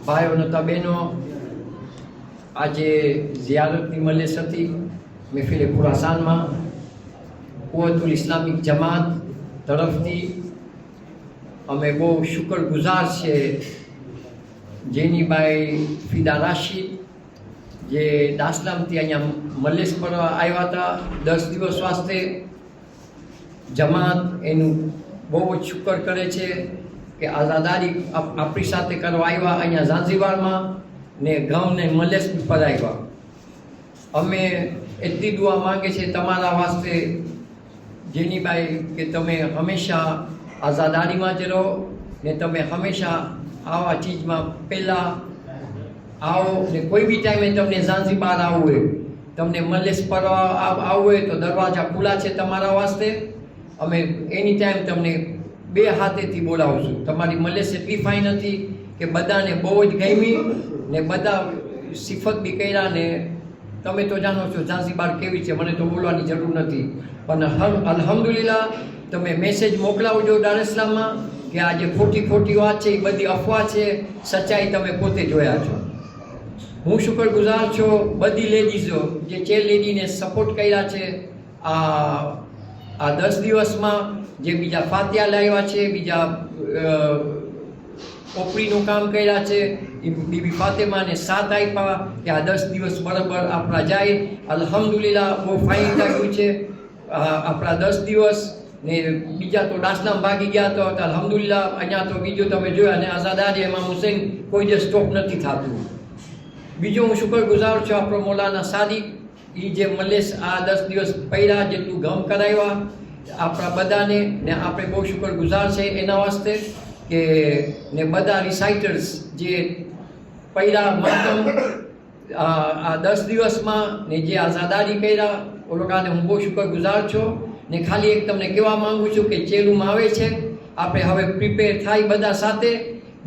ભાઈઓ નતા બહેનો, આજે ઝિયારતની મજલિસ હતી મહેફિલ ખુરાસાનમાં કુવ્વતુલ ઇસ્લામિક જમાત તરફથી. અમે બહુ શુક્રગુજાર છે જેનીભાઈ ફિદા રાશિદ, જે દાસલામથી અહીંયા મજલિસ પર આવ્યા હતા 10 દિવસ વાસ્તે. જમાત એનું બહુ જ શુક્ર કરે છે કે આઝાદારી આપણી સાથે કરવા આવ્યા અહીંયા ઝાંઝીબારમાં ને ગામને મજલિસ પર આવ્યા. અમે એટલી દુઆ માંગે છે તમારા વાસ્તે જેનીભાઈ કે તમે હંમેશા આઝાદારીમાં જ રહો ને તમે હંમેશા આવા ચીજમાં પહેલાં આવો ને કોઈ બી ટાઈમે તમને ઝાંઝીબાર આવવું હોય, તમને મજલિસ પર આવવું હોય તો દરવાજા ખુલ્લા છે તમારા વાસ્તે. અમે એની ટાઈમ તમને 2 હાથેથી બોલાવશું. તમારી મજલિસ એટલી ફાઇન હતી કે બધાને બહુ જ ગમી ને બધા સિફત બી કર્યા ને તમે તો જાણો છો ઝાંઝીબાર કેવી છે, મને તો બોલવાની જરૂર નથી. પણ અલ્હમ્દુલિલ્લાહ તમે મેસેજ મોકલાવજો દાર ઇસ્લામમાં કે આ જે ખોટી વાત છે એ બધી અફવા છે, સચ્ચાઈ તમે પોતે જોયા છો. હું શુક્રગુજાર છું બધી લેડીઝો જે ચેર લેડીને સપોર્ટ કર્યા છે આ 10 દિવસમાં, જે બીજા ફાતિયા લાવ્યા છે, બીજા ઓપરીનું કામ કર્યા છે, બીબી ફાતેમાને સાથ આપ્યા કે આ 10 દિવસ બરાબર આપણા જાય. અલ્હમ્દુલિલ્લાહ બહુ ફાઇન લાગ્યું છે આપણા 10 દિવસ ને. બીજા તો દાસલામ ભાગી ગયા તો અલ્હમ્દુલિલ્લાહ અહીંયા તો બીજું તમે જોયા ને આઝાદારી ઇમામ હુસૈન કોઈ જે સ્ટોપ નથી થતું. બીજો હું શુક્રગુજાર છું આપણો મૌલાના સાદિક, એ જે મજલિસ આ 10 દિવસ પહેલાં જેટલું ગમ કરાવ્યા આપણા બધાને ને આપણે બહુ શુક્રગુજાર છે એના વાસ્તે કે ને બધા રિસાઇટર્સ જે પહેલાં માતમ આ 10 દિવસમાં ને જે આઝાદારી કર્યા એ લોકોને હું બહુ શુક્રગુજાર છું. ને ખાલી એક તમને કહેવા માંગુ છું કે ચેલુમાં આવે છે, આપણે હવે પ્રિપેર થાય બધા સાથે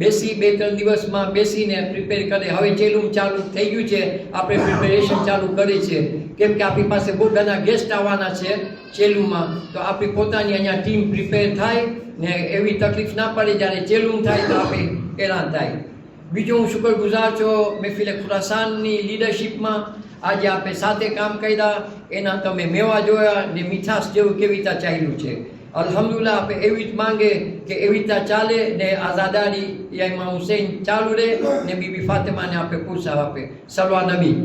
બેસી 2-3 દિવસમાં બેસીને પ્રિપેર કરે. હવે ચેલુમ ચાલુ થઈ ગયું છે, આપણે પ્રિપેરેશન ચાલુ કરી છે કેમ કે આપણી પાસે બહુ ઘણા ગેસ્ટ આવવાના છે ચેલુમાં, તો આપણી પોતાની અહીંયા ટીમ પ્રિપેર થાય ને એવી તકલીફ ના પડે જ્યારે ચેલુમ થાય તો આપણે હેરાન થાય. બીજો હું શુક્રગુજાર છું મહેફિલ ખુરાસાનની લીડરશિપમાં. આજે આપણે સાથે કામ કર્યા એના તમે મેવા જોયા ને મીઠાશ જેવું કેવી રીતે ચાલ્યું છે. અલ્હમ્દુલિલ્લાહ આપણે એવી જ માંગે કે એવી રીતે ચાલે ને આઝાદારી ઇમામ હુસૈન ચાલુ રહે ને બીબી ફાતેમાને આપણે પુરસાદ આપે. સલવા નબી.